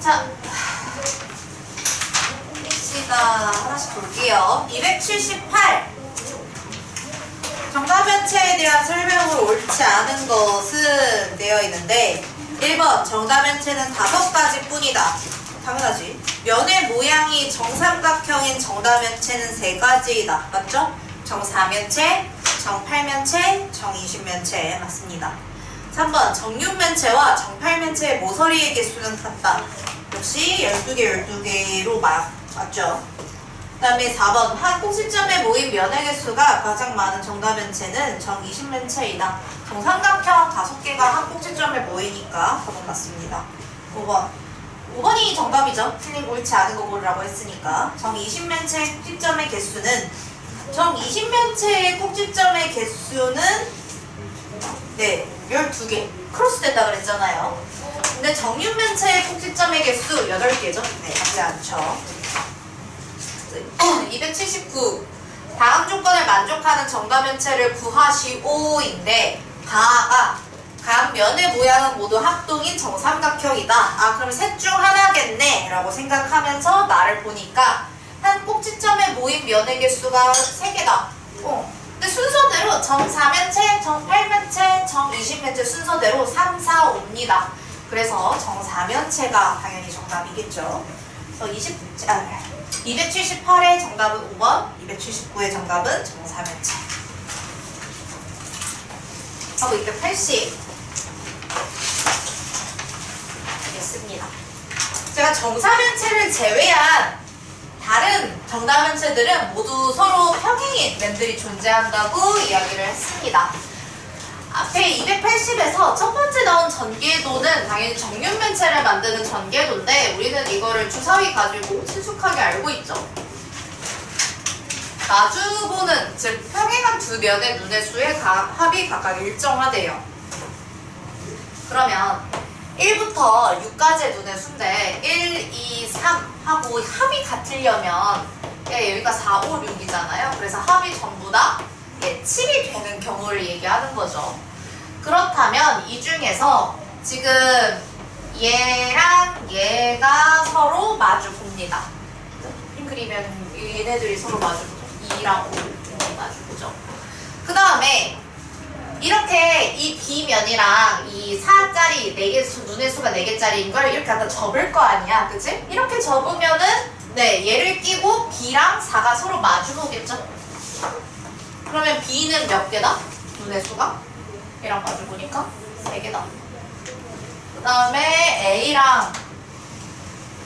자, 일단 하나씩 볼게요. 278. 정답면체에 대한 설명으로 옳지 않은 것은 되어 있는데 1번 정답면체는 5가지 뿐이다. 당연하지. 면의 모양이 정삼각형인 정답면체는 3가지이다. 맞죠? 정사면체, 정팔면체, 정이십면체. 맞습니다. 3번 정육면체와 정팔면체의 모서리의 개수는 같다. 역시 12개, 12개로 맞죠? 그 다음에 4번 한 꼭지점에 모인 면의 개수가 가장 많은 정답면체는 정이십면체이다. 정삼각형 5개가 한 꼭지점에 모이니까 4번 맞습니다. 5번이 정답이죠. 틀린 옳지 않은 거 고르라고 했으니까. 정이십면체의 꼭지점의 개수는 정이십면체의 꼭지점의 개수는 네, 12개. 크로스 됐다 그랬잖아요. 근데 정육면체의 꼭지점의 개수 8개죠? 네, 맞지 않죠. 279. 다음 조건을 만족하는 정답면체를 구하시오인데 가가 각 면의 모양은 모두 합동인 정삼각형이다. 아, 그럼 셋 중 하나겠네 라고 생각하면서 나를 보니까 한 꼭지점에 모인 면의 개수가 3개다. 근데 순서대로 정사면체, 정팔면체, 정이십면체 순서대로 3, 4, 5입니다. 그래서 정사면체가 당연히 정답이겠죠. 그래서 278의 정답은 5번, 279의 정답은 정사면체. 하고 280 됐습니다. 제가 정사면체를 제외한 다른 정답면체들은 모두 서로 평행인 면들이 존재한다고 이야기를 했습니다. 앞에 280에서 첫 번째 나온 전개도는 당연히 정육면체를 만드는 전개도인데 우리는 이거를 주사위 가지고 친숙하게 알고 있죠. 마주보는, 즉 평행한 두 면의 눈의 수의 합이 각각 일정하대요. 그러면 1부터 6까지의 눈의 수인데 1, 2, 3 하고 합이 같으려면 여기가 4, 5, 6이잖아요. 그래서 합이 전부 다 7이 되는 경우를 얘기하는 거죠. 그렇다면 이 중에서 지금 얘랑 얘가 서로 마주 봅니다. 그리면 얘네들이 서로 마주 보죠. 2랑 5 마주 보죠. 그 다음에 이렇게 이 B면이랑 이 4짜리 4개 눈의 수가 4개짜리인 걸 이렇게 갖다 접을 거 아니야. 그치? 이렇게 접으면은 얘를 끼고 B랑 4가 서로 마주 보겠죠? 그러면 B는 몇 개다? 눈의 수가? 얘랑 마주 보니까 3개다. 그 다음에 A랑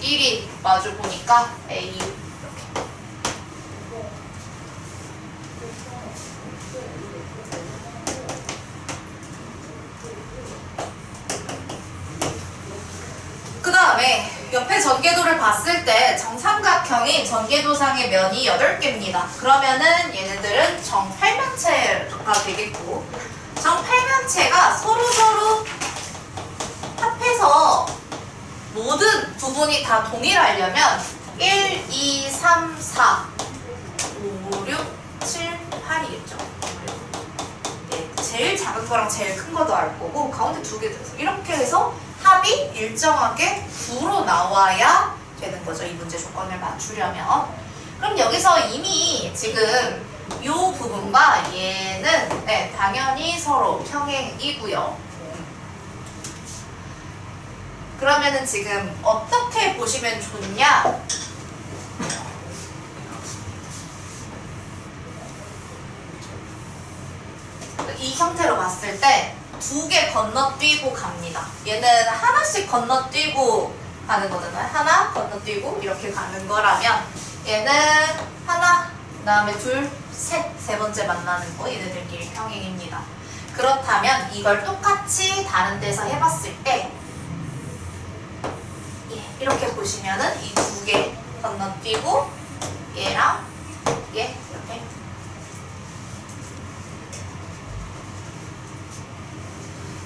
1이 마주 보니까 A 이렇게. 그 다음에 옆에 전개도를 봤을 때 정삼각형인 전개도상의 면이 8개입니다. 그러면은 얘네들은 정팔면체가 되겠고 정팔면체가 서로서로 합해서 모든 부분이 다 동일하려면 1, 2, 3, 4, 5, 6, 7, 8이겠죠. 제일 작은 거랑 제일 큰 거도 알 거고 가운데 2개 들어서 이렇게 해서 합이 일정하게 9로 나와야 되는 거죠. 이 문제 조건을 맞추려면. 그럼 여기서 이미 지금 이 부분과 얘는 당연히 서로 평행이고요. 그러면은 지금 어떻게 보시면 좋냐? 이 형태로 봤을 때 2개 건너뛰고 갑니다. 얘는 하나씩 건너뛰고 가는 거잖아요. 하나 건너뛰고 이렇게 가는 거라면 얘는 하나, 그 다음에 둘, 셋, 세 번째 만나는 거 얘네들끼리 평행입니다. 그렇다면 이걸 똑같이 다른 데서 해봤을 때 이렇게 보시면은 이 2개 건너뛰고 얘랑 얘 이렇게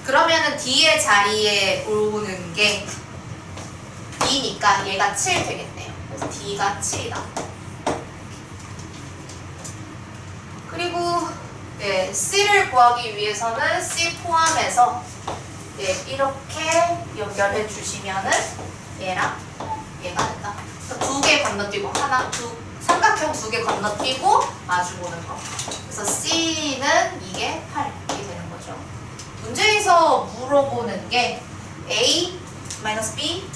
그러면은 D의 자리에 오는 게 D니까 얘가 7 되겠네요. 그래서 D가 7이다. 그리고 C를 구하기 위해서는 C 포함해서 예, 이렇게 연결해 주시면은 얘랑 얘가 된다. 두 개 건너뛰고 삼각형 두 개 건너뛰고 마주보는 거. 그래서 C는 이게 8 이렇게 되는 거죠. 문제에서 물어보는 게 A 마이너스 B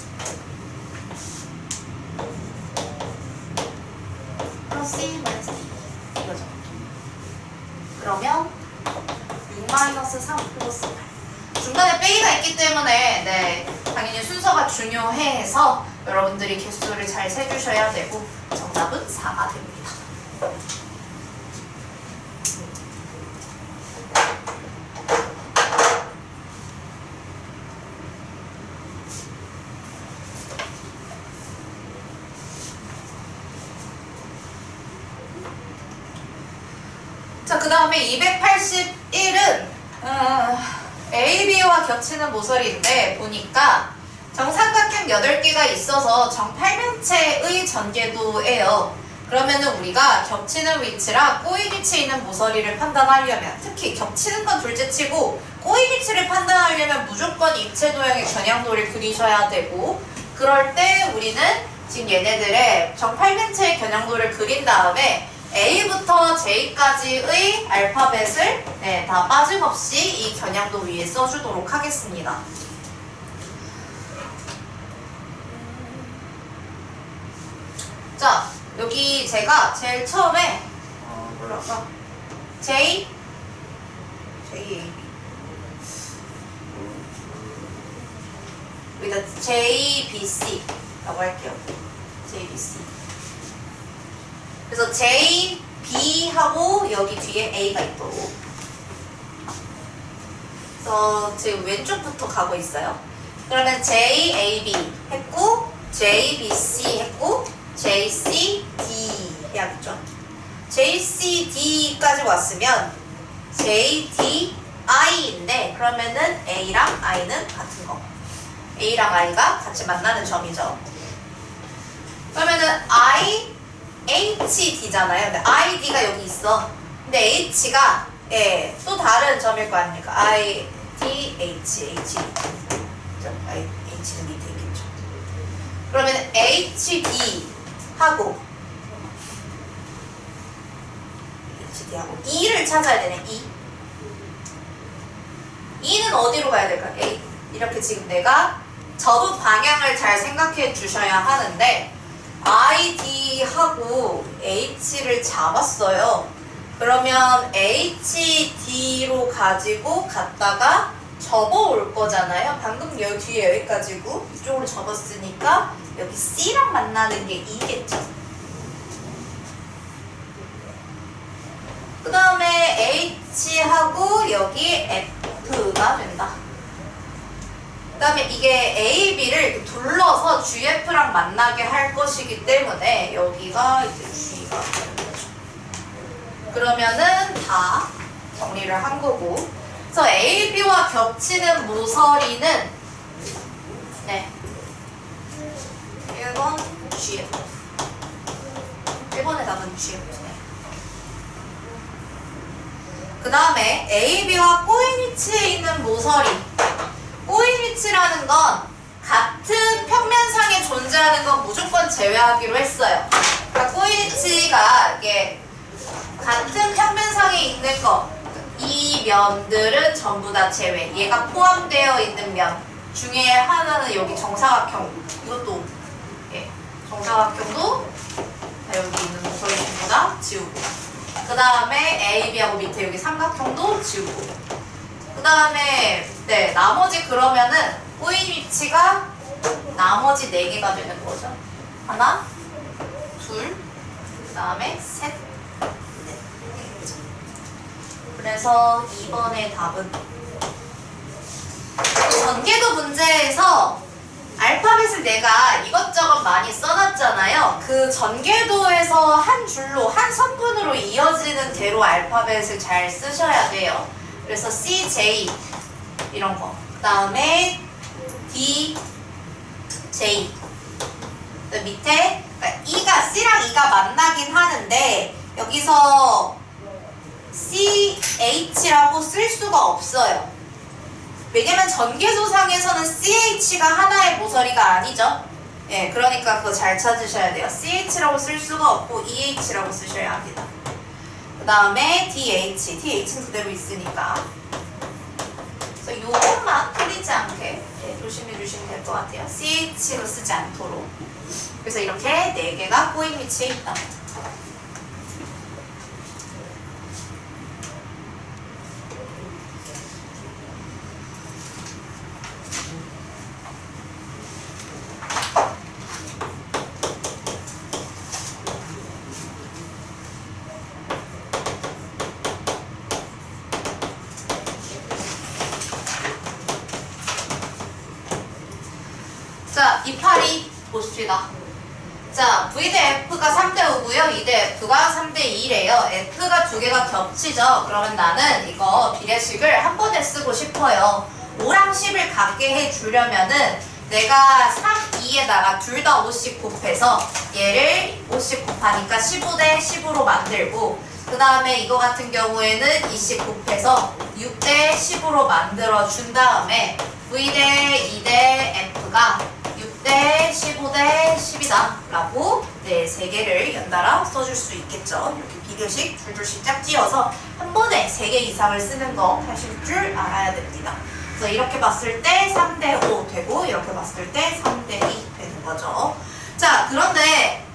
플러스 C 마이너스 D 이거죠. 그러면 6 마이너스 3 플러스 8. 중간에 빼기가 있기 때문에 네, 당연히 순서가 중요해서 여러분들이 개수를 잘 세주셔야 되고 정답은 4가 됩니다. 자, 그 다음에 281은 AB와 겹치는 모서리인데 보니까 정삼각형 8개가 있어서 정팔면체의 전개도예요. 그러면은 우리가 겹치는 위치랑 꼬인 위치에 있는 모서리를 판단하려면, 특히 겹치는 건 둘째치고 꼬인 위치를 판단하려면 무조건 입체 도형의 겨냥도를 그리셔야 되고, 그럴 때 우리는 지금 얘네들의 정팔면체의 겨냥도를 그린 다음에 A부터 J까지의 알파벳을 네, 다 빠짐없이 이 겨냥도 위에 써주도록 하겠습니다. 자, 여기 제가 제일 처음에 뭐랄까 A, B 여기다 JBC라고 할게요. JBC. 그래서 J, B 하고 여기 뒤에 A가 있도록. 그래서 지금 왼쪽부터 가고 있어요. 그러면 J, A, B 했고 J, B, C 했고 J, C, D 해야겠죠. J, C, D까지 왔으면 J, D, I인데 그러면은 A랑 I는 같은 거. A랑 I가 같이 만나는 점이죠. 그러면은 I, H, D잖아요. 근데 I, D가 여기 있어. 근데 H가 예, 또 다른 점일 거 아닙니까? I, D, H, H, D. I, H는 밑에 있겠죠. 그러면 H, D 하고 H, D 하고 E를 찾아야 되네. E는 어디로 가야 될까? A. 이렇게 지금 내가 접은 방향을 잘 생각해 주셔야 하는데 I, D 하고 H를 잡았어요. 그러면 H, D로 가지고 갔다가 접어올 거잖아요. 방금 여기 뒤에 여기까지고 이쪽으로 접었으니까 여기 C랑 만나는 게 E겠죠. 그 다음에 H하고 여기 F가 된다. 그 다음에 이게 A, B를 둘러서 GF랑 만나게 할 것이기 때문에 여기가 이제 G가 되는 거죠. 그러면은 다 정리를 한 거고. 그래서 A, B와 겹치는 모서리는 네 1번 GF. 1번의 답은 GF네. 그 다음에 A, B와 꼬인 위치에 있는 모서리. 꼬인 위치라는 건 같은 평면상에 존재하는 건 무조건 제외하기로 했어요. 그러니까 꼬인 위치가 이게 같은 평면상에 있는 거, 이 면들은 전부 다 제외. 얘가 포함되어 있는 면 중에 하나는 여기 정사각형. 이것도 예, 정사각형도 다 여기 있는 모서리 전부 다 지우고. 그 다음에 A, B하고 밑에 여기 삼각형도 지우고. 그 다음에 네 나머지 그러면은 꼬인 위치가 나머지 4개가 되는 거죠. 하나, 둘, 그 다음에 셋, 넷. 그래서 2번의 답은 전개도 문제에서 알파벳을 내가 이것저것 많이 써놨잖아요. 그 전개도에서 한 줄로, 한 선분으로 이어지는 대로 알파벳을 잘 쓰셔야 돼요. 그래서 C, J 이런 거. 그 다음에 D, J. 그 밑에 그러니까 E가 C랑 E가 만나긴 하는데 여기서 C, H라고 쓸 수가 없어요. 왜냐면 전개조상에서는 CH가 하나의 모서리가 아니죠. 예, 그러니까 그거 잘 찾으셔야 돼요. CH라고 쓸 수가 없고 EH라고 쓰셔야 합니다. 그 다음에 DH는 그대로 있으니까. 그래서 요것만 틀리지 않게 조심해 주시면 될 것 같아요. CH로 쓰지 않도록. 그래서 이렇게 4개가 꼬인 위치에 있다. 자, 282 보십시다. 자, V 대 F가 3대 5고요. 2 대 F가 3대 2래요. F가 두 개가 겹치죠. 그러면 나는 이거 비례식을 한 번에 쓰고 싶어요. 5랑 10을 같게 해주려면은 내가 3, 2에다가 둘 다 5씩 곱해서 얘를 5씩 곱하니까 15대 10으로 만들고 그 다음에 이거 같은 경우에는 2씩 곱해서 6대 10으로 만들어 준 다음에 V 대 2 대 F가 6대 15대 10이다 라고 네, 3개를 연달아 써줄 수 있겠죠. 이렇게 비교식 줄줄씩 짝지어서 한 번에 3개 이상을 쓰는 거 하실 줄 알아야 됩니다. 그래서 이렇게 봤을 때 3대 5 되고 이렇게 봤을 때 3대 2 되는 거죠. 자, 그런데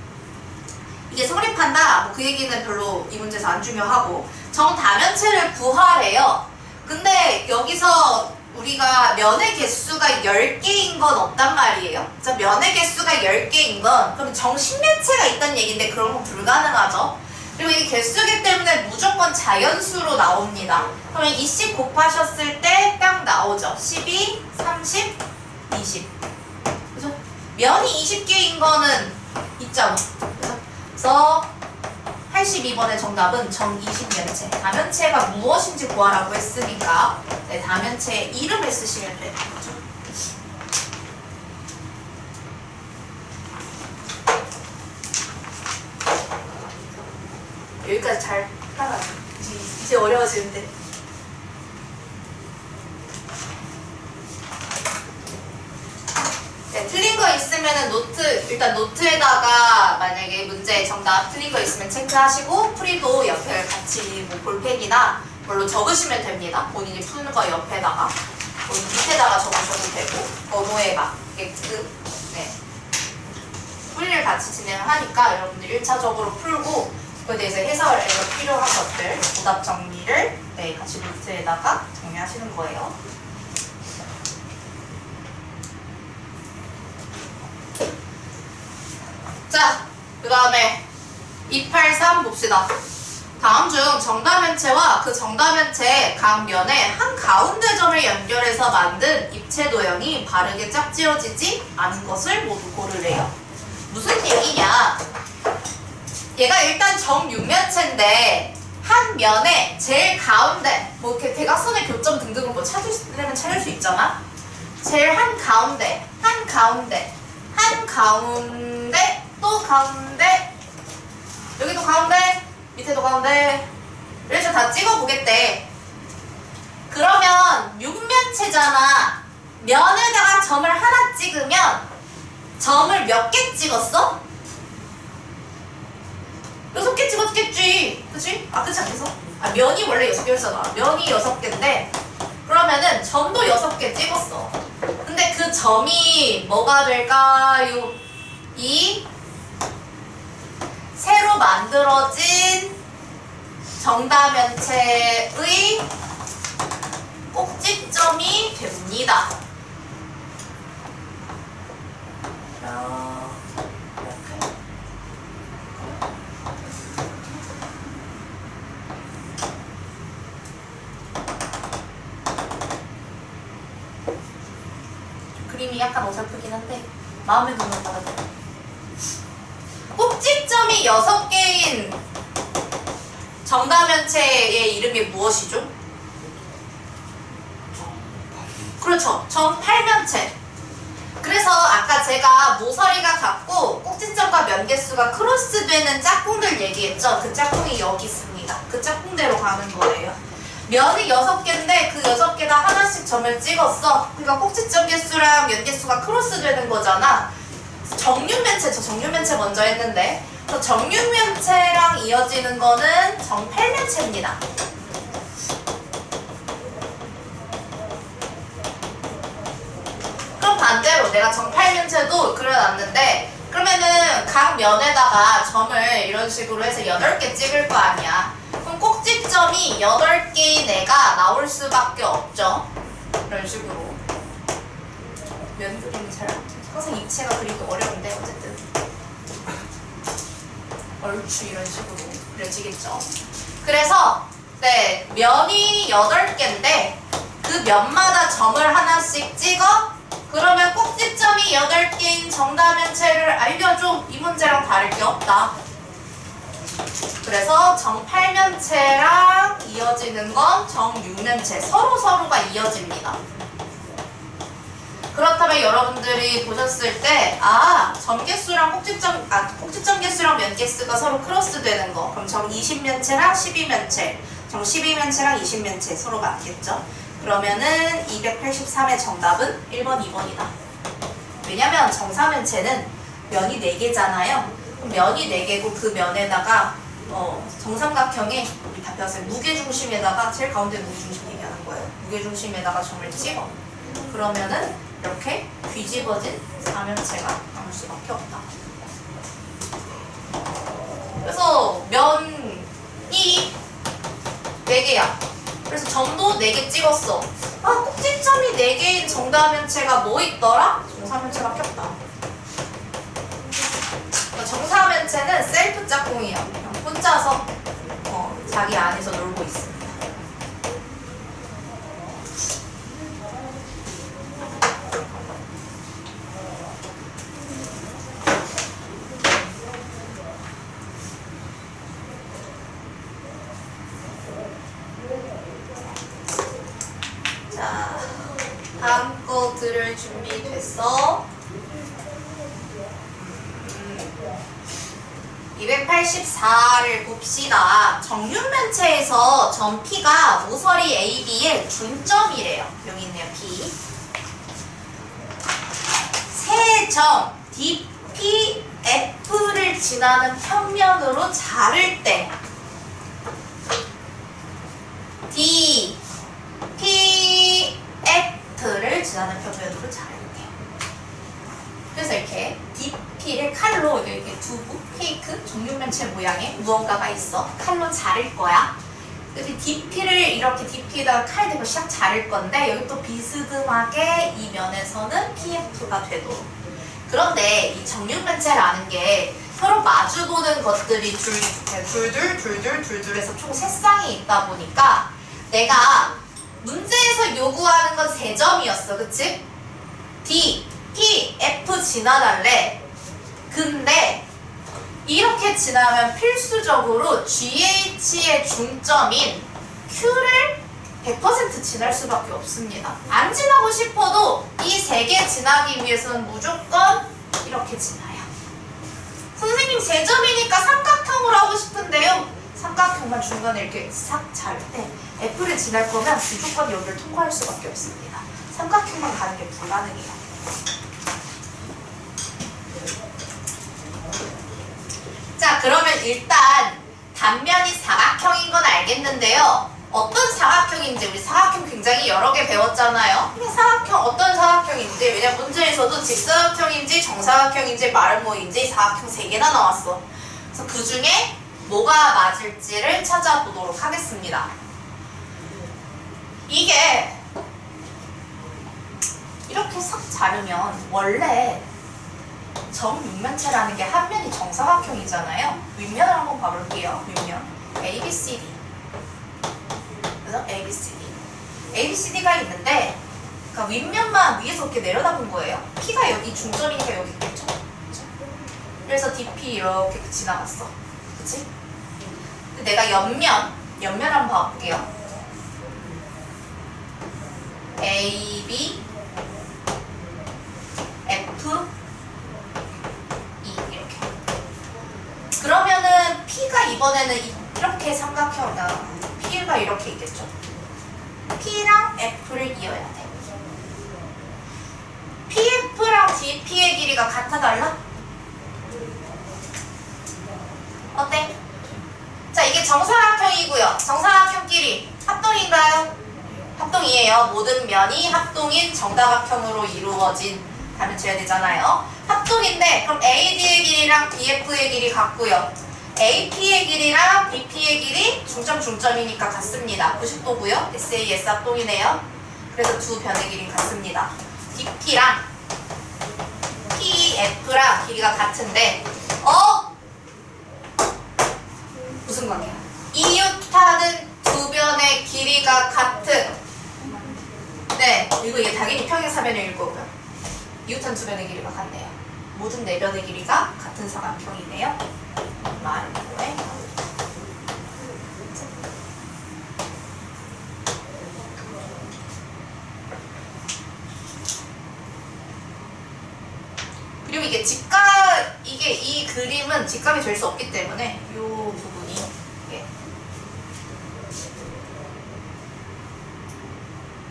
이게 성립한다 뭐 그 얘기는 별로 이 문제에서 안 중요하고 정다면체를 구하래요. 근데 여기서 우리가 면의 개수가 10개인 건 없단 말이에요. 자, 면의 개수가 10개인 건 그럼 정신면체가 있다는 얘기인데 그런 건 불가능하죠. 그리고 이 개수기 때문에 무조건 자연수로 나옵니다. 그러면 2씩 곱하셨을 때 딱 나오죠. 12, 30, 20. 그죠? 면이 20개인 거는 있잖아. 그래서 82번의 정답은 정20면체. 다면체가 무엇인지 구하라고 했으니까 네, 다면체의 이름을 쓰시면 되는 거죠. 여기까지 잘 따라가요. 이제 어려워지는데. 네, 틀린 거 있으면은 일단 노트에다가 만약에 문제 정답 틀린 거 있으면 체크하시고 풀이도 옆에 같이 뭐 볼펜이나 뭘로 적으시면 됩니다. 본인이 푸는 거 옆에다가 본인 밑에다가 적으셔도 되고 번호에 맞게끔 네. 풀이를 같이 진행을 하니까 여러분들 1차적으로 풀고 그에 대해서 해설에서 필요한 것들 오답 정리를 네, 같이 노트에다가 정리하시는 거예요. 자, 그 다음에 283 봅시다. 다음 중 정다면체와 그 정다면체의 각 면의 한 가운데 점을 연결해서 만든 입체 도형이 바르게 짝지어지지 않은 것을 모두 고르래요. 무슨 얘기냐? 얘가 일단 정육면체인데 한 면에 제일 가운데 뭐 이렇게 대각선의 교점 등등을 뭐 찾으려면 찾을 수 있잖아. 제일 한 가운데 또 가운데 여기도 가운데 밑에도 가운데 이렇게 다 찍어보겠대. 그러면 육면체잖아. 면에다가 점을 하나 찍으면 점을 몇 개 찍었어? 6개 찍었겠지. 그치? 아, 그치 않겠어? 아, 면이 원래 6개였잖아. 면이 6개인데 그러면은 점도 6개 찍었어. 근데 그 점이 뭐가 될까요? 이 새로 만들어진 정다면체의 꼭지점이 됩니다. 그림이 약간 어설프긴 한데 마음의 눈으로 받아들여. 꼭지점이 6개인 정다면체의 이름이 무엇이죠? 그렇죠. 정팔면체. 그래서 아까 제가 모서리가 같고 꼭지점과 면개수가 크로스되는 짝꿍들 얘기했죠. 그 짝꿍이 여기 있습니다. 그 짝꿍대로 가는 거예요. 면이 6개인데 그 6개다 하나씩 점을 찍었어. 그러니까 꼭지점 개수랑 면 개수가 크로스 되는 거잖아. 정육면체, 저 정육면체 먼저 했는데 저 정육면체랑 이어지는 거는 정팔면체입니다. 그럼 반대로 내가 정팔면체도 그려놨는데 그러면은 각 면에다가 점을 이런 식으로 해서 8개 찍을 거 아니야. 그럼 꼭지점이 8개인 애가 나올 수밖에 없죠. 이런 식으로. 면 그림이 잘 항상 입체가 그리기 어려운데 어쨌든 얼추 이런 식으로 그려지겠죠. 그래서 네, 면이 8개인데 그 면마다 점을 하나씩 찍어. 그러면 꼭지점이 8개인 정다면체를 알려줘. 이 문제랑 다를 게 없다. 그래서 정팔면체랑 이어지는 건 정육면체. 서로가 이어집니다. 그렇다면 여러분들이 보셨을 때 점개수랑 꼭지점 개수랑 면 개수가 서로 크로스 되는 거. 그럼 정 20면체랑 12면체, 정 12면체랑 20면체 서로 맞겠죠? 그러면은 283의 정답은 1번, 2번이다. 왜냐면 정사면체는 면이 4개잖아요. 면이 4개고 그 면에다가 정삼각형에 우리 다 배웠어요. 무게중심에다가 제일 가운데 무게중심 얘기하는 거예요. 무게중심에다가 점을 찍어. 그러면은 이렇게 뒤집어진 사면체가 나올 수밖에 없다. 그래서 면이 4개야. 그래서 점도 4개 찍었어. 꼭지점이 4개인 정다면체가 뭐 있더라? 정사면체밖에 없다. 정사면체는 셀프 짝꿍이야. 그냥 혼자서 자기 안에서 놀고 있습니다. 자, 다음 거 들을 준비 됐어? 284를 봅시다. 정육면체에서 점 P가 모서리 AB의 중점이래요. 여기 있네요, P. 세 점 DP, F를 지나는 평면으로 자를 때 D, P, F를 지나는 평면으로 자를 때 그래서 이렇게 DP를 칼로 이렇게 두부, 케이크, 정육면체 모양의 무언가가 있어. 칼로 자를 거야. 그래서 DP를 이렇게 DP에다가 칼 대고 샥 자를 건데 여기 또 비스듬하게 이 면에서는 PF가 되도록. 그런데 이 정육면체라는 게 서로 마주보는 것들이 둘둘 해서 총 3쌍이 있다 보니까 내가 문제에서 요구하는 건 3점이었어. 그치? D, P, F 지나달래. 근데 이렇게 지나면 필수적으로 GH의 중점인 Q를 100% 지날 수밖에 없습니다. 안 지나고 싶어도 이 3개 지나기 위해서는 무조건 이렇게 지나요. 선생님 3점이니까 삼각형으로 하고 싶은데요. 삼각형만 중간에 이렇게 싹 잘 때 F를 지날 거면 무조건 여기를 통과할 수밖에 없습니다. 삼각형만 가는 게 불가능해요. 자, 그러면 일단 단면이 사각형인 건 알겠는데요. 어떤 사각형인지 우리 사각형 굉장히 여러 개 배웠잖아요. 사각형 어떤 사각형인지, 왜냐면 문제에서도 직사각형인지 정사각형인지 마름모인지 사각형 3개나 나왔어. 그래서 그 중에 뭐가 맞을지를 찾아보도록 하겠습니다. 이게 이렇게 싹 자르면 원래 정육면체라는 게 한 면이 정사각형이잖아요. 윗면을 한번 봐볼게요. 윗면 ABCD. 그래서 ABCD가 있는데 그러니까 윗면만 위에서 이렇게 내려다본 거예요. P가 여기 중점이니까 여기 있겠죠. 그쵸? 그래서 DP 이렇게 지나갔어. 그치? 근데 내가 옆면 한번 봐볼게요. AB, F, E 이렇게. 그러면은 P가 이번에는 이렇게 삼각형, P가 이렇게 있겠죠. P랑 F를 이어야 돼. PF랑 DP의 길이가 같아 달라? 어때? 자, 이게 정사각형이고요. 정사각형끼리 합동인가요? 합동이에요. 모든 면이 합동인 정다각형으로 이루어진 하면 줘야 되잖아요. 합동인데 그럼 AD의 길이랑 BF의 길이 같고요. AP의 길이랑 BP의 길이 중점이니까 같습니다. 90도고요. SAS 합동이네요. 그래서 두 변의 길이 같습니다. DP랑 PF랑 길이가 같은데 무슨 관계야? 이웃하는 두 변의 길이가 같은 이거 당연히 평행사변일 거고요. 이웃한 두 변의 길이가 같네요. 모든 네 변의 길이가 같은 사각형이네요. 말은 뭐해? 그리고 이게 이 그림은 직각이 될 수 없기 때문에 이 부분이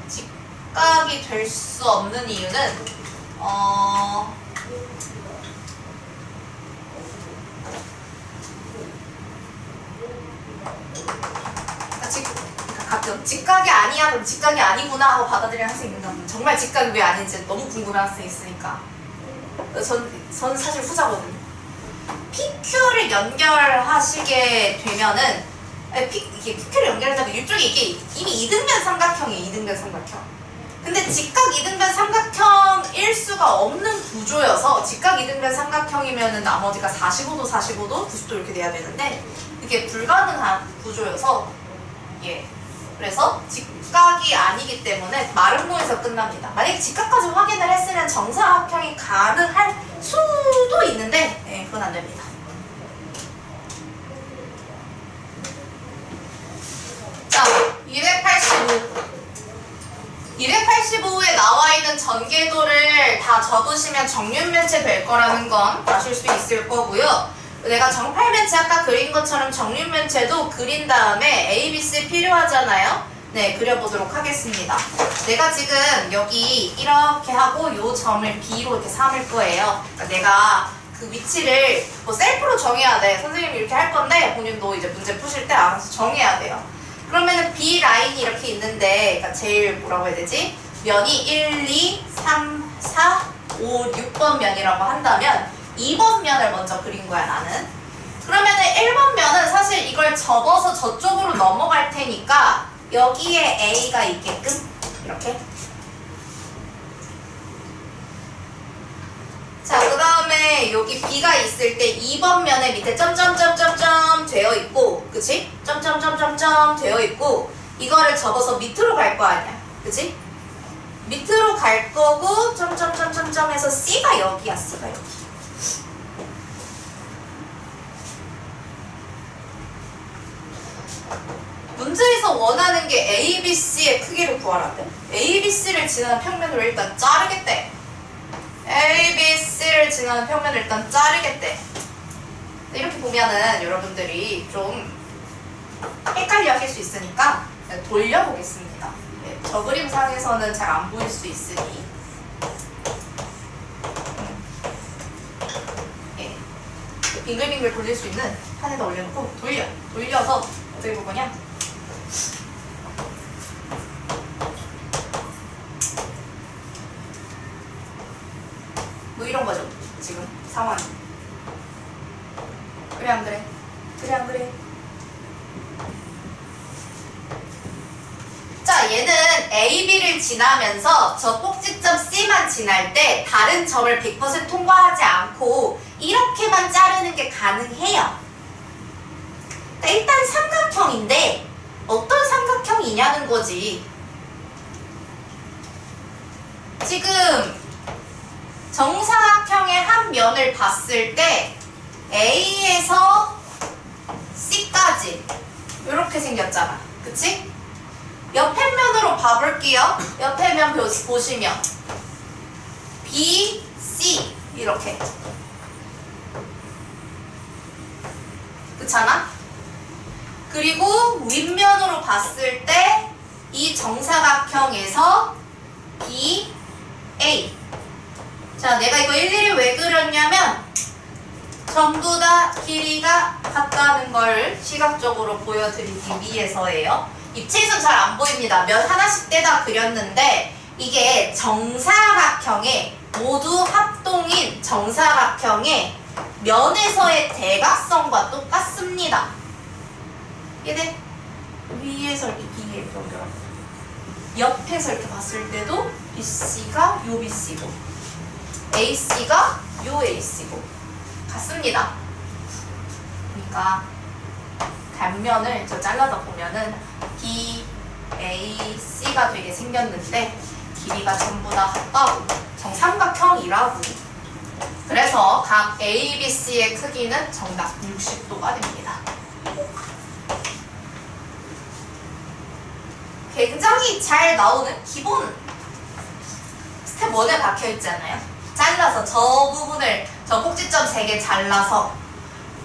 직각이 될 수 없는 이유는 가끔 직각이 아니야 그럼 직각이 아니구나 하고 받아들이는 학생이 있는가 보면 정말 직각이 왜 아닌지 너무 궁금한 학생이 있으니까 전 사실 후자거든요. PQ를 연결하시게 되면은 이게 PQ를 연결하자면 이쪽에 이게 이미 이등변 삼각형이에요. 이등변 삼각형. 근데 직각 이등변 삼각형일 수가 없는 구조여서 직각 이등변 삼각형이면은 나머지가 45도, 90도 이렇게 돼야 되는데 이게 불가능한 구조여서 그래서 직각이 아니기 때문에 마름모에서 끝납니다. 만약에 직각까지 확인을 했으면 정사각형이 가능할 수도 있는데 그건 안 됩니다. 자, 285에 나와 있는 전개도를 다 적으시면 정육면체 될 거라는 건 아실 수 있을 거고요. 내가 정팔면체 아까 그린 것처럼 정육면체도 그린 다음에 A, B, C 필요하잖아요. 그려보도록 하겠습니다. 내가 지금 여기 이렇게 하고 요 점을 B로 이렇게 삼을 거예요. 그러니까 내가 그 위치를 뭐 셀프로 정해야 돼. 선생님이 이렇게 할 건데 본인도 이제 문제 푸실 때 알아서 정해야 돼요. 그러면은 B 라인이 이렇게 있는데 그러니까 제일 뭐라고 해야 되지? 면이 1, 2, 3, 4, 5, 6번 면이라고 한다면 2번 면을 먼저 그린 거야 나는. 그러면은 1번 면은 사실 이걸 접어서 저쪽으로 넘어갈 테니까 여기에 A가 있게끔 이렇게. 자, 그 다음에 여기 B가 있을 때 2번 면에 밑에 점점점점점 되어 있고, 그치? 점점점점점 되어 있고, 이거를 접어서 밑으로 갈 거 아니야, 그치? 밑으로 갈 거고 점점점점점에서 C가 여기야. C가 여기. 문제에서 원하는 게 A, B, C의 크기를 구하라는데 A, B, C를 지나는 평면을 일단 자르겠대. A, B, C를 지나는 평면을 일단 자르겠대. 이렇게 보면은 여러분들이 좀 헷갈려 하실 수 있으니까 돌려보겠습니다. 저 그림상에서는 잘 안 보일 수 있으니 빙글빙글 돌릴 수 있는 판에다 올려놓고 돌려서 어떻게 볼 거냐? 뭐 이런 거죠. 지금 상황이. 그래 안 그래? 그래 안 그래? 자, 얘는 A, B를 지나면서 저 꼭지점 C만 지날 때 다른 점을 100% 통과하지 않고 이렇게만 자르는 게 가능해요. 그러니까 일단 삼각형인데 어떤 삼각형이냐는 거지. 지금 정사각형의 한 면을 봤을 때 A에서 C까지 이렇게 생겼잖아. 그치? 옆에 면으로 봐볼게요. 옆에 면 보시면 B, C 이렇게. 그렇잖아? 그리고 윗면으로 봤을 때 이 정사각형에서 BA. 자, 내가 이거 일일이 왜 그렸냐면 전부 다 길이가 같다는 걸 시각적으로 보여드리기 위해서예요. 입체에선 잘 안 보입니다. 면 하나씩 떼다 그렸는데 이게 정사각형의 모두 합동인 정사각형의 면에서의 대각선과 똑같습니다. 이게 위에서 이렇게 B에 연결, 옆에서 이렇게 봤을 때도 BC가 요 BC고 AC가 요 AC고 같습니다. 그러니까 단면을 저 잘라다 보면은 BAC가 되게 생겼는데 길이가 전부 다 같다고 정삼각형이라고. 그래서 각 ABC의 크기는 정답 60도가 됩니다. 굉장히 잘 나오는 기본 스텝 1에 박혀있잖아요. 잘라서 저 부분을 저 꼭지점 3개 잘라서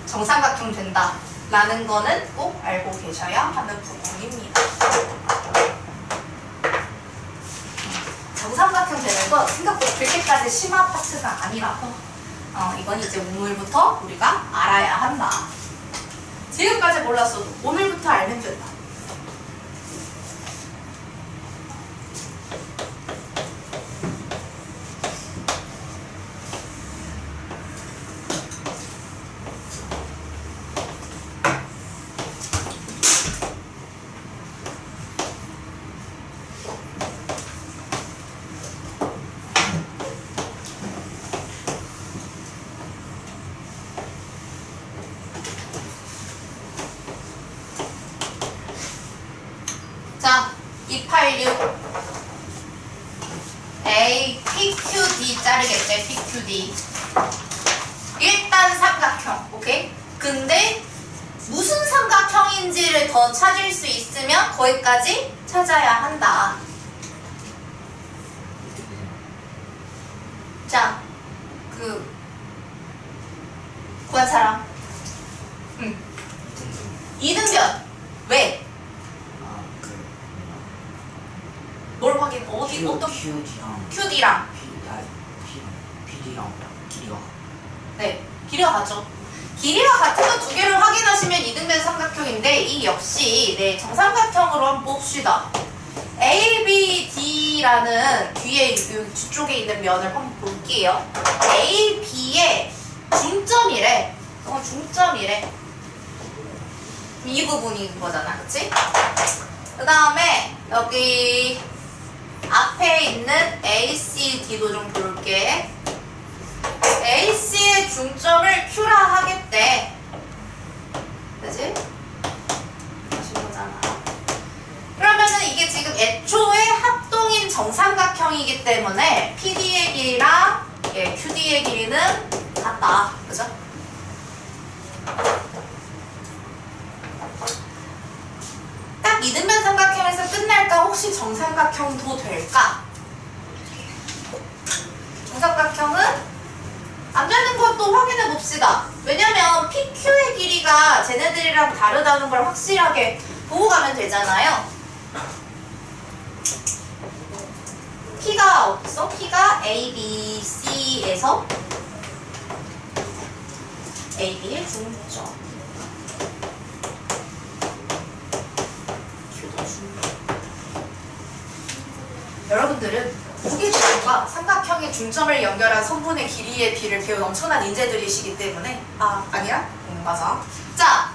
정삼각형 된다 라는 거는 꼭 알고 계셔야 하는 부분입니다. 정삼각형 되는 거 생각보다 그렇게까지 심화 파트가 아니라서 이건 이제 오늘부터 우리가 알아야 한다. 지금까지 몰랐어도 오늘부터 알면 된다. 자, 286 A, PQD 자르겠대. PQD 일단 삼각형, 오케이? 근데 무슨 삼각형인지를 더 찾을 수 있으면 거기까지 찾아야 한다. 자, 구한 사람. 이등변. 왜? 뭘 확인? 어디 어떤 QD랑 PD랑 길이가 네, 길이가 같죠. 길이가 같은 거 두 개를 확인하시면 이등변 삼각형인데 이 역시 네, 정삼각형으로 한번 봅시다. ABD라는 뒤에 뒤쪽에 있는 면을 한번 볼게요. AB의 중점이래. 중점이래. 이 부분인 거잖아, 그치? 그 다음에 여기 앞에 있는 ACD도 좀 볼게. AC의 중점을 Q라 하겠대. 그치? 하신 거잖아. 그러면은 이게 지금 애초에 합동인 정삼각형이기 때문에 PD의 길이랑 QD의 길이는 같다. 그죠? 딱 이등변 삼각형에서 끝날까? 혹시 정삼각형도 될까? 정삼각형은 안 되는 것도 확인해 봅시다. 왜냐면 PQ의 길이가 쟤네들이랑 다르다는 걸 확실하게 보고 가면 되잖아요. P가 어딨어? P가 A, B, C에서 A, B의 중점. Q도 중점. 여러분들은 무게중심과 삼각형의 중점을 연결한 선분의 길이의 비를 배운 엄청난 인재들이시기 때문에 아니야? 맞아. 자,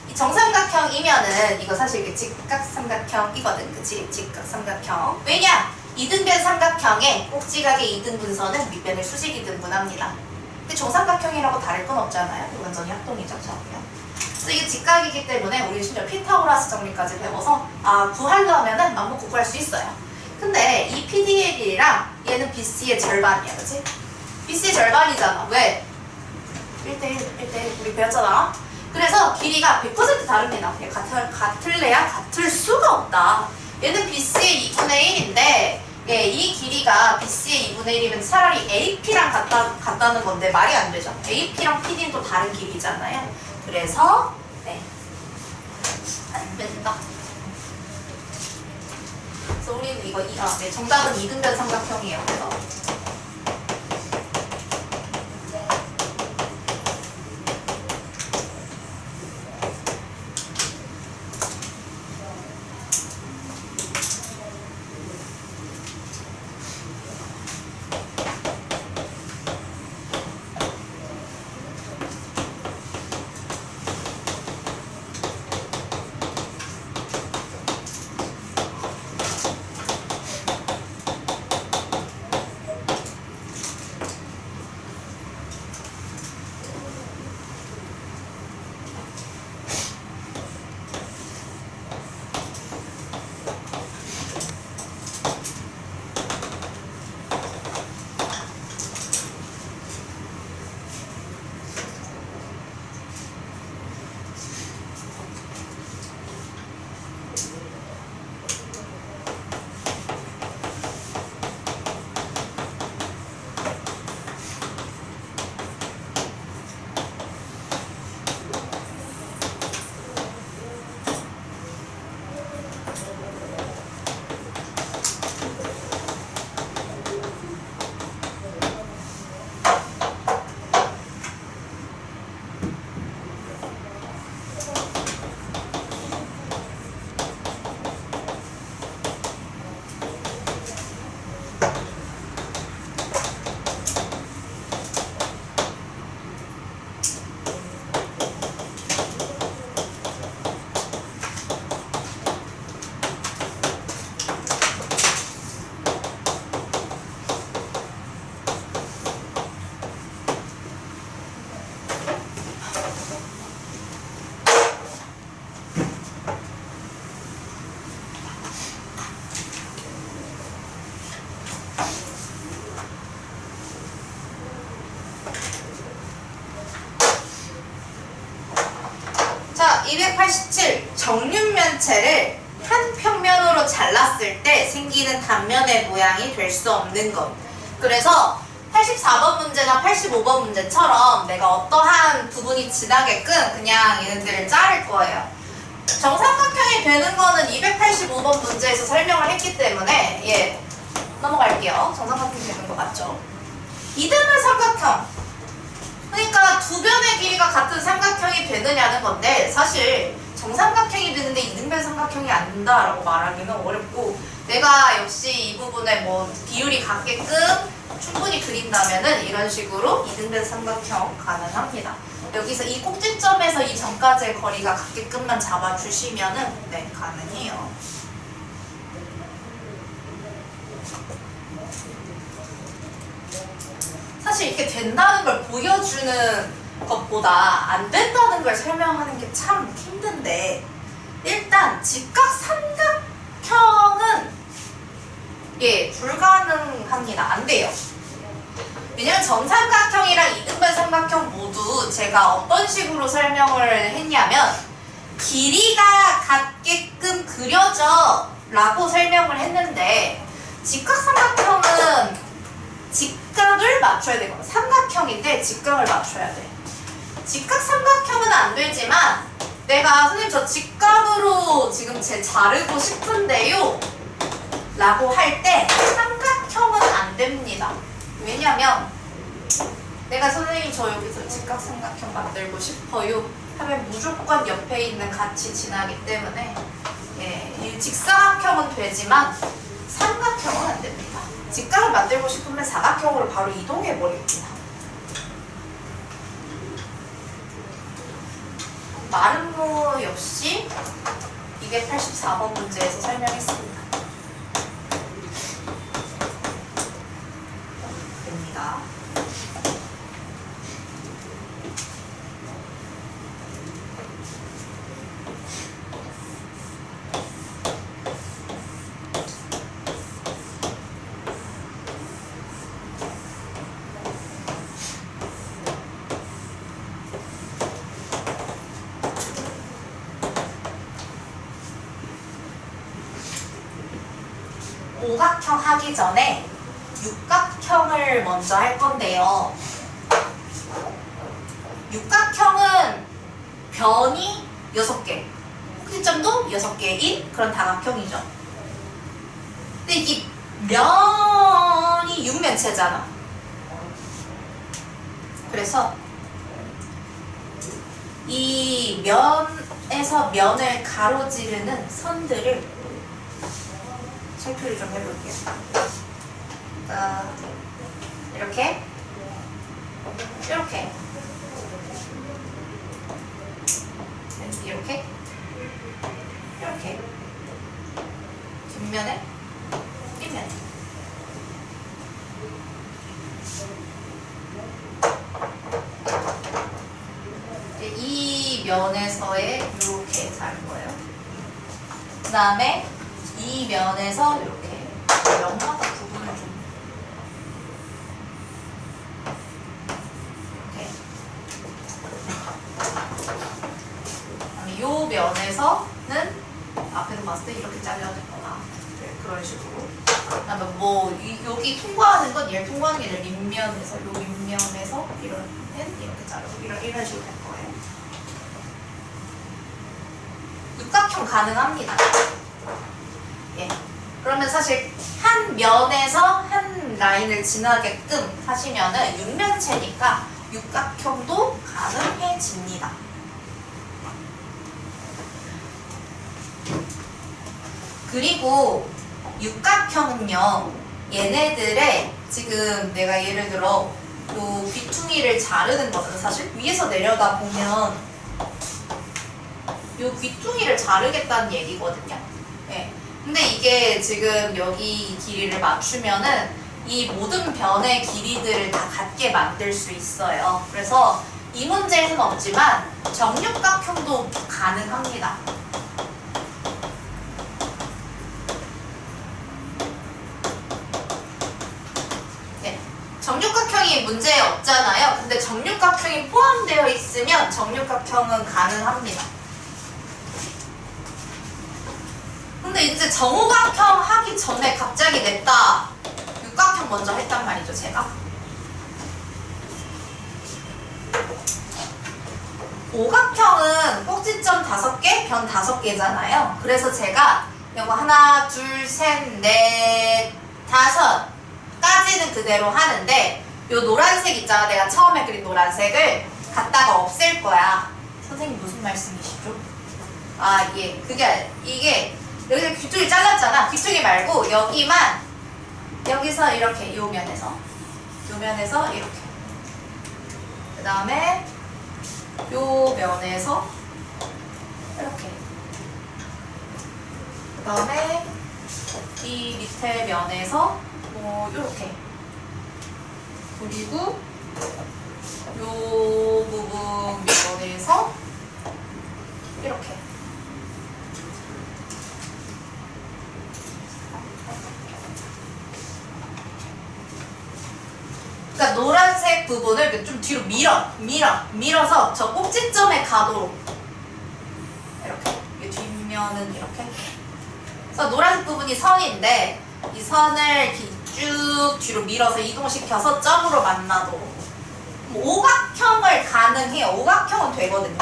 이 정삼각형이면은 이거 사실 이게 직각삼각형이거든. 그치? 직각삼각형. 왜냐? 이등변 삼각형의 꼭지각의 이등분선은 밑변을 수직 이등분합니다. 근데 정삼각형이라고 다를 건 없잖아요. 완전히 합동이죠. 저기요. 그래서 이게 직각이기 때문에 우리 심지어 피타고라스 정리까지 배워서 구하려면은 맘먹고 구할 수 있어요. 근데 이 PD의 길이랑 얘는 BC의 절반이야. 그치? BC의 절반이잖아. 왜? 1대1 우리 배웠잖아. 그래서 길이가 100% 다릅니다. 같을래야 같을 수가 없다. 얘는 BC의 2분의 1인데 이 길이가 BC의 2분의 1이면 차라리 AP랑 같다는 건데 말이 안 되죠. AP랑 PD는 또 다른 길이잖아요. 그래서 네, 안 된다. 그래서 우리는 이거 네, 정답은 이등변 삼각형이에요. 그래서 자, 287 정육면체를 한 평면으로 잘랐을 때 생기는 단면의 모양이 될 수 없는 것. 그래서 84번 문제나 85번 문제처럼 내가 어떠한 부분이 지나게끔 그냥 얘네들을 자를 거예요. 정삼각형이 되는 거는 285번 문제에서 설명을 했기 때문에 예, 넘어갈게요. 정삼각형이 되는 거 맞죠? 이등변 삼각형. 그러니까 두 변의 길이가 같은 삼각형이 되느냐는 건데 사실 정삼각형이 되는데 이등변 삼각형이 안 된다라고 말하기는 어렵고 내가 역시 이 부분에 뭐 비율이 같게끔 충분히 그린다면은 이런 식으로 이등변 삼각형 가능합니다. 여기서 이 꼭지점에서 이 점까지의 거리가 같게끔만 잡아주시면은 네, 가능해요. 사실 이렇게 된다는 걸 보여주는 것보다 안 된다는 걸 설명하는 게 참 힘든데 일단 직각 삼각형은 예, 불가능합니다. 안 돼요. 왜냐면 정삼각형이랑 이등변 삼각형 모두 제가 어떤 식으로 설명을 했냐면 길이가 같게끔 그려져 라고 설명을 했는데 직각삼각형은 직각을 맞춰야 되거든요. 삼각형인데 직각을 맞춰야 돼. 직각삼각형은 안 되지만 내가 선생님 저 직각으로 지금 제 자르고 싶은데요 라고 할 때 삼각형은 안 됩니다. 왜냐면 내가 선생님 저 여기서 직각삼각형 만들고 싶어요 하면 무조건 옆에 있는 같이 지나기 때문에 예, 이 직사각형은 되지만 삼각형은 안 됩니다. 직각을 만들고 싶으면 사각형으로 바로 이동해 버립니다. 마름모 역시 284번 문제에서 설명했습니다. 됩니다. 오각형 하기 전에 육각형을 먼저 할 건데요. 육각형은 변이 6개, 꼭지점도 6개인 그런 다각형이죠. 근데 이 면이 육면체잖아. 그래서 이 면에서 면을 가로지르는 선들을 살펴를 좀 해볼게요. 이렇게 이렇게 이렇게 이렇게 뒷면에 뒷면에 이 면에서의 이렇게 자른 거예요. 그 다음에 이 면에서 이렇게 면마다 부분을 좀 이렇게 이 면에서는 앞에서 봤을 때 이렇게 잘려졌거나 그런 식으로. 그다음에 뭐 여기 통과하는 건 얘를 통과하는 게 아니라 밑면에서 요 밑면에서 이렇게 자르고 이런 식으로 될 거예요. 육각형 가능합니다. 예. 그러면 사실 한 면에서 한 라인을 지나게끔 하시면은 육면체니까 육각형도 가능해집니다. 그리고 육각형은요, 얘네들의 지금 내가 예를 들어 요 귀퉁이를 자르는 거는 사실 위에서 내려다 보면 요 귀퉁이를 자르겠다는 얘기거든요. 네. 근데 이게 지금 여기 길이를 맞추면은 이 모든 변의 길이들을 다 같게 만들 수 있어요. 그래서 이 문제에는 없지만 정육각형도 가능합니다. 정육각형이 문제 없잖아요. 근데 정육각형이 포함되어 있으면 정육각형은 가능합니다. 근데 이제 정오각형 하기 전에 갑자기 냈다. 육각형 먼저 했단 말이죠, 제가. 오각형은 꼭지점 5개, 변 5개잖아요. 그래서 제가 이거 하나, 둘, 셋, 넷, 5 까지는 그대로 하는데 요 노란색 있잖아. 내가 처음에 그린 노란색을 갖다가 없앨 거야. 선생님 무슨 말씀이시죠? 아, 예. 이게 여기서 귀퉁이 잘랐잖아. 귀퉁이 말고 여기만 여기서 이렇게 요 면에서 이렇게 그 다음에 요 면에서 이렇게 그 다음에 이 밑에 면에서 요렇게 그리고 요 부분 면에서 이렇게 그러니까 노란색 부분을 좀 뒤로 밀어서 저 꼭지점에 가도록 이렇게 뒷면은 이렇게 그래서 노란색 부분이 선인데 이 선을 쭉 뒤로 밀어서 이동시켜서 점으로 만나도록. 오각형을 가능해요. 오각형은 되거든요.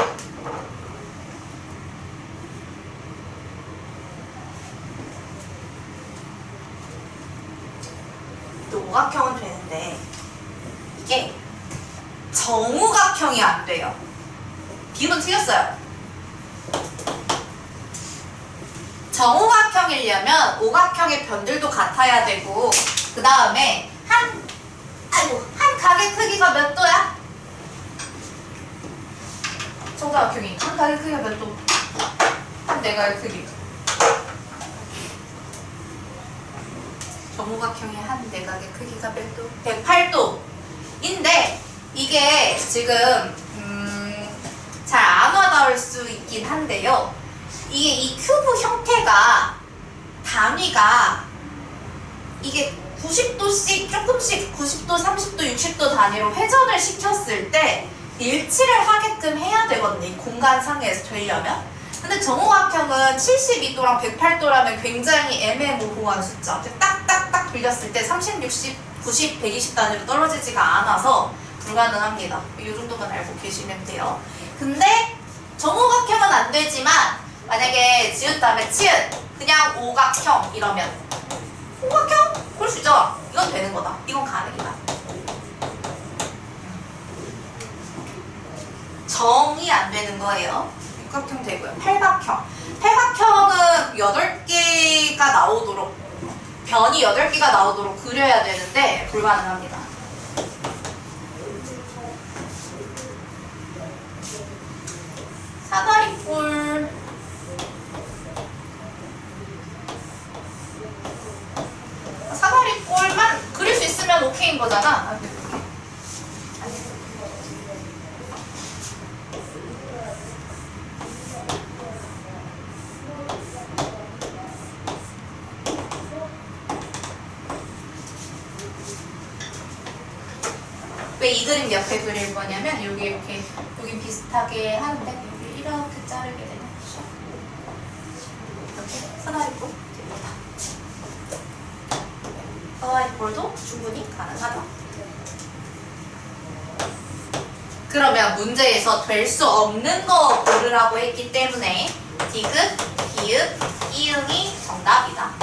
또 오각형은 되는데 이게 정오각형이 안 돼요. 비율은 틀렸어요. 정오각형이려면 오각형의 변들도 같아야 되고 그 다음에 한 각의 크기가 몇 도야? 정사각형이 한 각의 크기가 몇 도? 한 내각의 크기. 정오각형이 한 내각의 크기가 몇 도? 108도인데 이게 지금 잘 안 와닿을 수 있긴 한데요. 이게 이 큐브 형태가 단위가 이게 90도씩 조금씩 90도, 30도, 60도 단위로 회전을 시켰을 때 일치를 하게끔 해야 되거든요. 이 공간상에서 되려면. 근데 정오각형은 72도랑 108도라면 굉장히 애매모호한 숫자. 딱딱딱 빌렸을 때 30, 60, 90, 120 단위로 떨어지지가 않아서 불가능합니다. 이 정도만 알고 계시면 돼요. 근데 정오각형은 안 되지만 만약에 지읒 다음에 치읒 그냥 오각형 이러면 삼각형? 그럴 수 있잖아. 이건 되는 거다. 이건 가능이다. 정이 안 되는 거예요. 육각형 되고요. 팔각형. 팔각형은 8개가 나오도록, 변이 8개가 나오도록 그려야 되는데 불가능합니다. 사다리꼴. 사다리꼴만 그릴 수 있으면 오케이인 거잖아. 왜 이 그림 옆에 그릴 거냐면 여기 이렇게 여기 비슷하게 하는데 여기 이렇게 자르게 되는 거죠. 이렇게 사다리꼴 됩니다. 사다리꼴도 충분히 가능하다. 그러면 문제에서 될 수 없는 거 고르라고 했기 때문에 디귿, 기읍, 이응이 정답이다.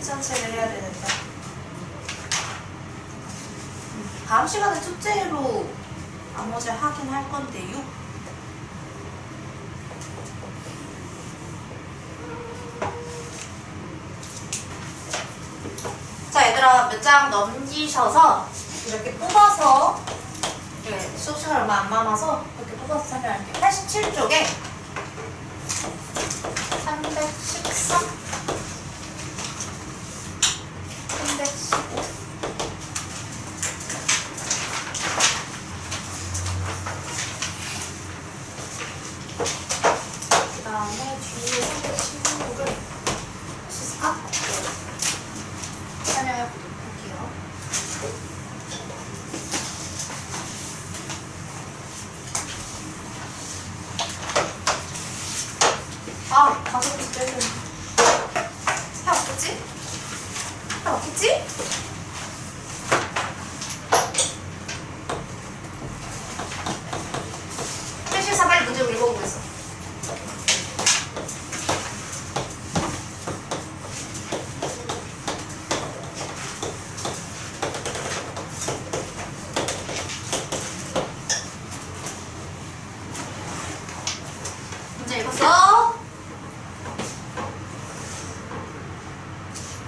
전체를 해야 되는데 다음 시간에 숙제로 나머지 하긴 할 건데요. 자 얘들아 몇 장 넘기셔서 이렇게 뽑아서 수업 시간 얼마 안 남아서 이렇게 뽑아서 설명할게요. 87쪽에 313 315 그 다음에 뒤에 316을 수습 설명해 보도록 할게요. 아, 가져도 빼고 해 없겠지? 해 없겠지? 현실사 빨리 문제 읽어보겠어. 문제 읽었어?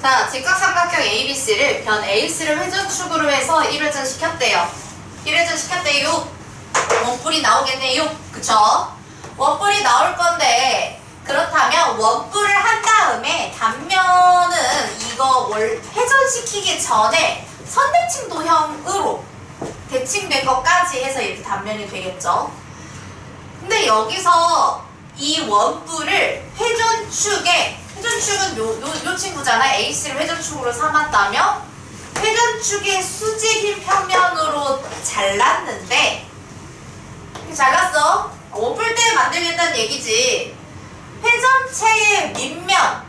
자, 직각삼각형 ABC를 변 AC를 회전축으로 해서 1회전 시켰대요. 1회전 시켰대요. 원뿔이 나오겠네요. 그쵸? 원뿔이 나올 건데 그렇다면 원뿔을 한 다음에 단면은 이거 회전시키기 전에 선대칭 도형으로 대칭된 것까지 해서 이렇게 단면이 되겠죠. 근데 여기서 이 원뿔을 회전축은 요 친구잖아. AC를 회전축으로 삼았다면 회전축의 수직인 평면으로 잘랐는데 잘랐어. 원뿔대 만들겠다는 얘기지. 회전체의 밑면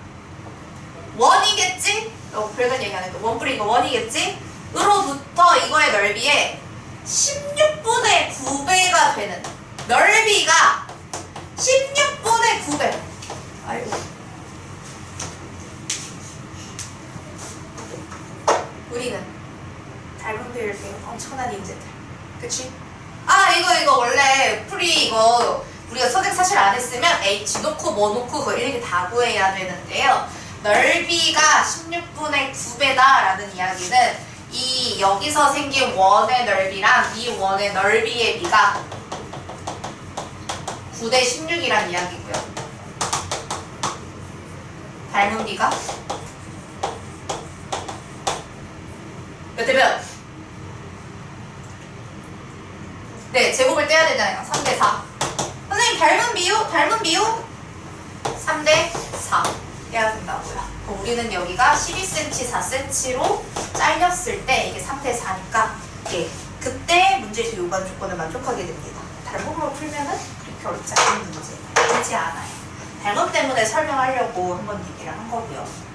원이겠지? 별건 얘기 안 해도 원뿔이 이거 원이겠지? 으로부터 이거의 넓이에 16분의 9배가 되는 넓이가 16분의 9배. 아이고. 우리는 닮은 비율 엄청난 인재들. 그치? 아 이거 원래 풀이 이거 우리가 선택 사실 안 했으면 H 놓고 뭐 놓고 그거 이렇게 다 구해야 되는데요. 넓이가 16분의 9배다 라는 이야기는 이 여기서 생긴 원의 넓이랑 이 원의 넓이의 비가 9대 16이란 이야기고요. 닮은 비가 몇 대 몇? 네, 제곱을 떼어 빼야 되잖아요. 3대 4. 선생님 닮은 비율 3대 4 해야 된다고요. 우리는 여기가 12cm, 4cm로 잘렸을 때 이게 3대 4니까 예, 그때 문제에서 요구하는 조건을 만족하게 됩니다. 닮음으로 풀면은 그렇게 어렵지 않은 문제 되지 않아요. 닮음 때문에 설명하려고 한번 얘기를 한 거고요.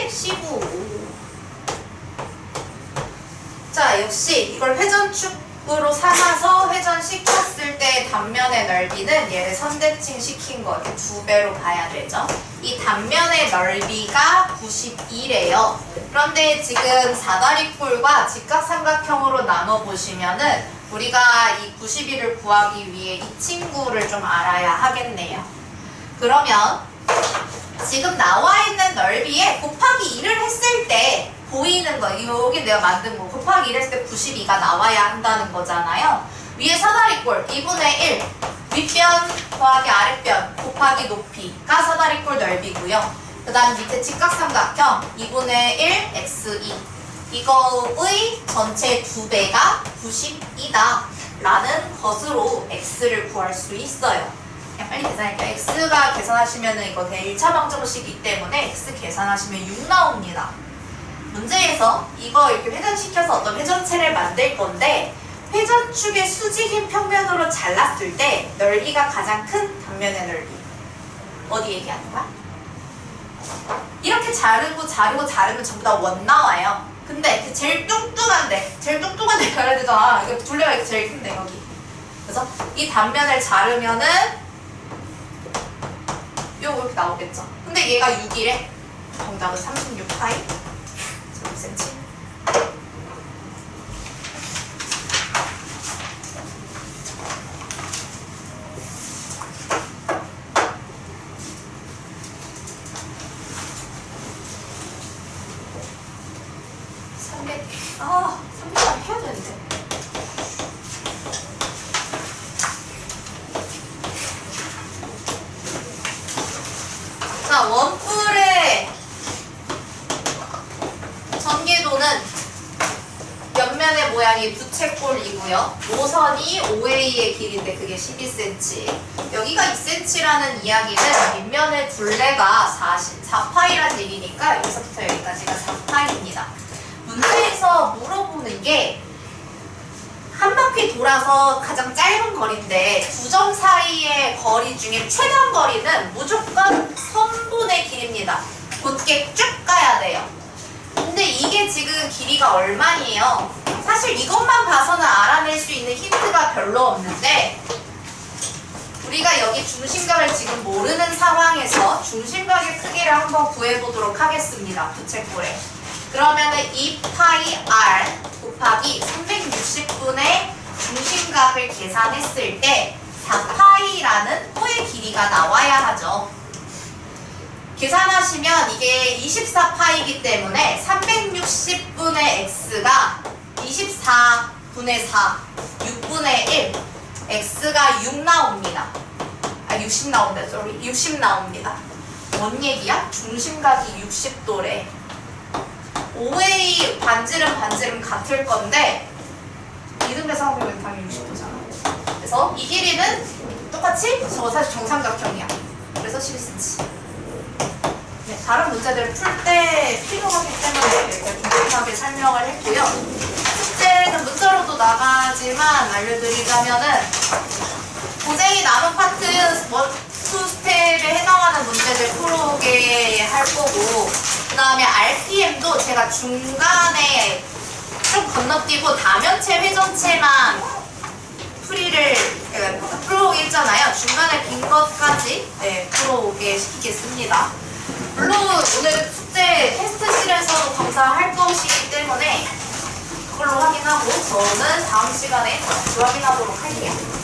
315. 자, 역시 이걸 회전축으로 삼아서 회전시켰을 때 단면의 넓이는 얘를 선대칭 시킨 거 이렇게 2배로 봐야 되죠. 이 단면의 넓이가 92래요. 그런데 지금 사다리꼴과 직각삼각형으로 나눠보시면은 우리가 이 92를 구하기 위해 이 친구를 좀 알아야 하겠네요. 그러면 지금 나와 있는 넓이에 곱하기 1을 했을 때 보이는 거, 여기 내가 만든 거 곱하기 1 했을 때 92가 나와야 한다는 거잖아요. 위에 사다리꼴 2분의 1 윗변 더하기 아랫변 곱하기 높이가 사다리꼴 넓이고요. 그 다음 밑에 직각삼각형 2분의 1 x2 이거의 전체 2배가 92다 라는 것으로 x를 구할 수 있어요. 그냥 빨리 계산할게요. x가 계산하시면은 이거 그냥 1차 방정식이기 때문에 x 계산하시면 6 나옵니다. 문제에서 이거 이렇게 회전시켜서 어떤 회전체를 만들 건데 회전축의 수직인 평면으로 잘랐을 때 넓이가 가장 큰 단면의 넓이 어디 얘기하는 거야? 이렇게 자르고 자르면 전부 다 원 나와요. 근데 그 제일 뚱뚱한 데 가야 되잖아. 이거 둘레가 이렇게 제일 큰데 여기. 그래서 이 단면을 자르면은 요거 이렇게 나오겠죠. 근데 얘가 6이래. 정답은 36파이 6cm. 아, 300까지 해야 되는데. 자, 원뿔의 전개도는 옆면의 모양이 부채꼴이고요. 노선이 OA의 길이인데 그게 12cm. 여기가 2cm라는 이야기는 밑면의 둘레가 4파이란 얘기니까 여기서부터 여기까지가 4파이입니다. 문제에서 물어보는 게 한 바퀴 돌아서 가장 짧은 거리인데 두 점 사이의 거리 중에 최단 거리는 무조건 선분의 길입니다. 곧게 쭉 가야 돼요. 근데 이게 지금 길이가 얼마예요? 사실 이것만 봐서는 알아낼 수 있는 힌트가 별로 없는데 우리가 여기 중심각을 지금 모르는 상황에서 중심각의 크기를 한번 구해보도록 하겠습니다. 부채꼴에. 그러면은 2파이 r 곱하기 360분의 중심각을 계산했을 때 4파이라는 호의 길이가 나와야 하죠. 계산하시면 이게 24파이이기 때문에 360분의 x가 24분의 4, 6분의 1, x가 6 나옵니다. 60 나온다, sorry. 60 나옵니다. 뭔 얘기야? 중심각이 60도래. OA 반지름 같을 건데 이등변 상호명은 당연히 60도잖아. 그래서 이 길이는 똑같이 저거 사실 정삼각형이야. 그래서 12cm. 네, 다른 문제들을 풀 때 필요하기 때문에 이렇게 궁금하게 설명을 했고요. 숙제는 문자로도 나가지만 알려드리자면은 고생이 남은 파트 2스텝에 해당하는 문제들 풀어오게 할 거고 그 다음에 RPM도 제가 중간에 좀 건너뛰고 다면체 회전체만 풀어오게 했잖아요. 중간에 빈 것까지 풀어오게 시키겠습니다. 물론 오늘은 숙제 테스트실에서도 검사할 것이기 때문에 그걸로 확인하고 저는 다음 시간에 다시 확인하도록 할게요.